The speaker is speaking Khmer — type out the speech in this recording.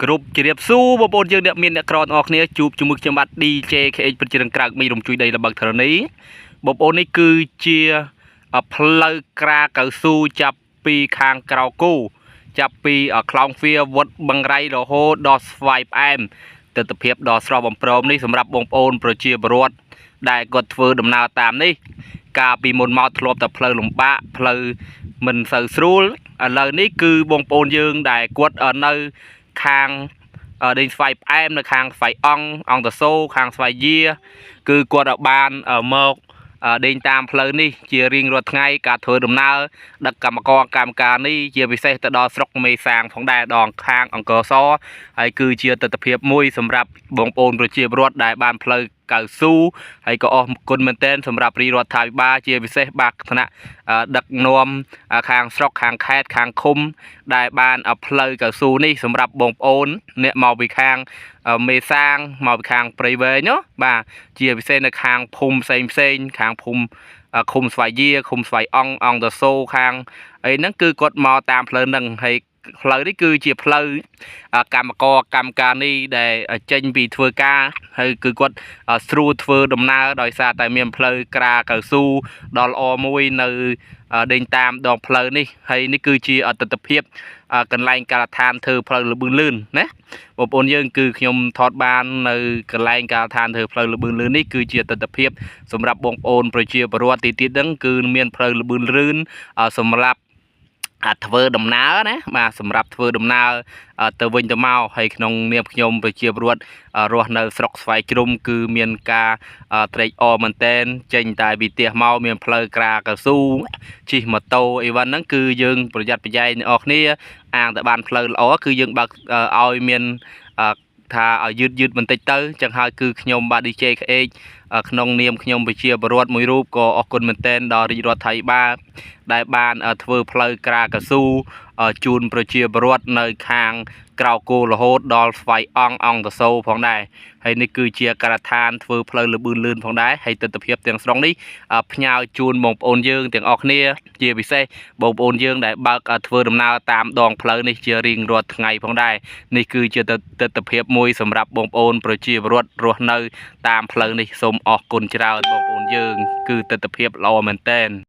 គ្រប់ជ្រាបសួរបងប្អូនយើងអ្នកមានអ្នកក្រអស់គ្នាជួបជាមួយខ្ញុំបាទ DJ KH ពិតជាក្រៅមីរំជួយដីលបឹកធរណីបងប្អូននេះគឺជាផ្លូវក្រាកៅស៊ូចាប់ពីខាងក្រៅគូចាប់ពីខ្លោងវាវត្តបឹងរៃរហូតដល់ស្វាយផ្អែមទិដ្ឋភាពដ៏ស្រស់បំព្រមនេះសម្រាប់បងប្អូនប្រជាពលរដ្ឋដែលគាត់ធ្វើដំណើរតាមនេះកាលពីមុនមកធ្លាប់តែផ្លូវលំបាកផ្លូវមិនសូវស្រួលឥឡូវនេះគឺបងប្អូនយើងដែលគាត់នៅខាងដេញស្វាយផ្អែមនៅខាងស្វាយអង្គតសូខាងស្វាយយាគឺគាត់បានមកដេញតាមផ្លូវនេះជារៀងរាល់ថ្ងៃការធ្វើដំណើរដឹកកម្មការនេះជាពិសេសទៅដល់ស្រុកមេសាងផងដែរដងខាងអង្គរសហើយគឺជាទិដ្ឋភាពមួយសម្រាប់បងប្អូនប្រជាពលរដ្ឋដែលបានផ្លូវកៅស៊ូហើយក៏អរគុណមែនទែនសម្រាប់រាជរដ្ឋាភិបាលជាពិសេសបាទគណៈដឹកនាំខាងស្រុកខាងខេត្តខាងឃុំដែលបានផ្លូវកៅស៊ូនេះសម្រាប់បងប្អូនអ្នកមកពីខាងមេសាងមកពីខាងព្រៃវែងបាទជាពិសេសនៅខាងភូមិផ្សេងខាងភូមិឃុំស្វាយយាឃុំស្វាយអង្គតសូខាងអីហ្នឹងគឺគាត់មកតាមផ្លូវហ្នឹងហើយផ្លូវនេះគឺជាផ្លូវកម្មការនេះដែលចេញពីធ្វើការហើយគឺគាត់ស្រួលធ្វើដំណើរដោយសារតែមានផ្លូវក្រាកៅស៊ូដល់ល្អមួយនៅដេញតាមដងផ្លូវនេះហើយនេះគឺជាទិដ្ឋភាពកន្លែងការដ្ឋានធ្វើផ្លូវលបឿនលឿនណាបងប្អូនយើងគឺខ្ញុំថតបាននៅកន្លែងការដ្ឋានធ្វើផ្លូវលបឿនលឿននេះគឺជាទិដ្ឋភាពសម្រាប់បងប្អូនប្រជាពលរដ្ឋទីទៀតហ្នឹងគឺមានផ្លូវលបឿនលឿនសម្រាប់ធ្វើដំណើរណាបាទសម្រាប់ធ្វើដំណើរទៅវិញទៅមកហើយក្នុងនាមខ្ញុំប្រជាពលរដ្ឋរស់នៅស្រុកស្វាយជ្រុំគឺមានការត្រេកអរមែនតែនចេញតែពីផ្ទះមកមានផ្លូវក្រាកៅស៊ូជិះម៉ូតូអីវ៉ាន់ហ្នឹងគឺយើងប្រយ័ត្នប្រយែងអ្នកនរគ្នាអាងតែបានផ្លូវល្អគឺយើងបើកឲ្យមានថាឲ្យយឺតបន្តិចទៅចឹងហើយគឺខ្ញុំបាទ DJ KH ក្នុងនាមខ្ញុំប្រជាពលរដ្ឋមួយរូបក៏អរគុណមែនទែនដល់រាជរដ្ឋាភិបាលដែលបានធ្វើផ្លូវក្រាកៅស៊ូជូនប្រជាពលរដ្ឋនៅខាងក្រៅគោរហូតដល់ស្វាយអង្គតសូផងដែរហើយនេះគឺជាការដ្ឋានធ្វើផ្លូវលបឿនលឿនផងដែរហើយទិដ្ឋភាពទាំងស្រុងនេះផ្ញើជូនបងប្អូនយើងទាំងអស់គ្នាជាពិសេសបងប្អូនយើងដែលបើកធ្វើដំណើរតាមដងផ្លូវនេះជារៀងរាល់ថ្ងៃផងដែរនេះគឺជាទិដ្ឋភាពមួយសម្រាប់បងប្អូនប្រជាពលរដ្ឋរស់នៅតាមផ្លូវនេះសូមអរគុណច្រើនបងប្អូនយើងគឺទិដ្ឋភាពល្អមែនទែន